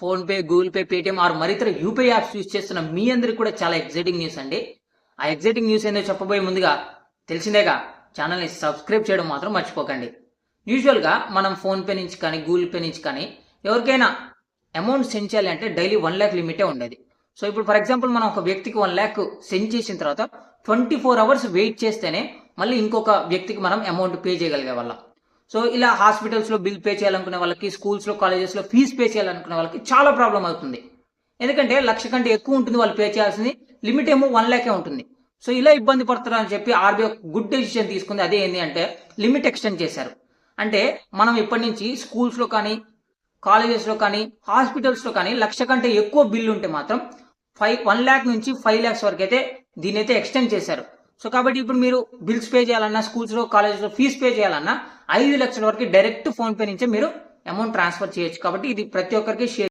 PhonePe, Google Pay, Paytm or మరితర UPI apps use చేస్తున్న మీ అందరికి కూడా చాలా ఎక్సైటింగ్ న్యూస్ అండి. ఆ ఎక్సైటింగ్ న్యూస్ ఏందో చెప్పబోయే ముందుగా తెలిసిందేగా ఛానల్‌ని సబ్స్క్రైబ్ చేయడం మాత్రం మర్చిపోకండి. యూజువల్‌గా మనం ఫోన్‌పే నుంచి కానీ, గూగుల్ పే నుంచి కానీ ఎవరికైనా అమౌంట్ సెండ్ చేయాలి అంటే డైలీ 1,00,000 లిమిటే ఉండేది. సో ఇప్పుడు ఫర్ ఎగ్జాంపుల్ మనం ఒక వ్యక్తికి 1,00,000 సెండ్ చేసిన తర్వాత 24 అవర్స్ వెయిట్ చేస్తేనే మళ్ళీ ఇంకొక వ్యక్తికి మనం అమౌంట్ పే చేయగలిగే వాళ్ళం. సో ఇలా హాస్పిటల్స్‌లో బిల్ పే చేయాలనుకునే వాళ్ళకి, స్కూల్స్‌లో, కాలేజెస్‌లో ఫీజ్ పే చేయాలనుకునే వాళ్ళకి చాలా ప్రాబ్లమ్ అవుతుంది. ఎందుకంటే 1,00,000 కంటే ఎక్కువ ఉంటుంది వాళ్ళు పే చేయాల్సింది. లిమిట్ ఏమో 1,00,000 ఉంటుంది. సో ఇలా ఇబ్బంది పడుతున్నారని చెప్పి ఆర్‌బీఐ గుడ్ డెసిషన్ తీసుకుంది. అదే ఏంది అంటే లిమిట్ ఎక్స్టెండ్ చేశారు. అంటే మనం ఇప్పటి నుంచి స్కూల్స్‌లో కానీ, కాలేజెస్‌లో కానీ, హాస్పిటల్స్‌లో కానీ 1,00,000 కంటే ఎక్కువ బిల్ ఉంటే మాత్రం 1,00,000 నుంచి 5,00,000 వరకైతే దీన్నైతే ఎక్స్టెండ్ చేశారు. సో కాబట్టి ఇప్పుడు మీరు బిల్స్ పే చేయాలన్నా, స్కూల్స్‌లో, కాలేజెస్‌లో ఫీజ్ పే చేయాలన్నా 5,00,000 వరకు డైరెక్ట్ ఫోన్‌పే నుంచే మీరు అమౌంట్ ట్రాన్స్‌ఫర్ చేయొచ్చు. కాబట్టి ఇది ప్రతి ఒక్కరికి షేర్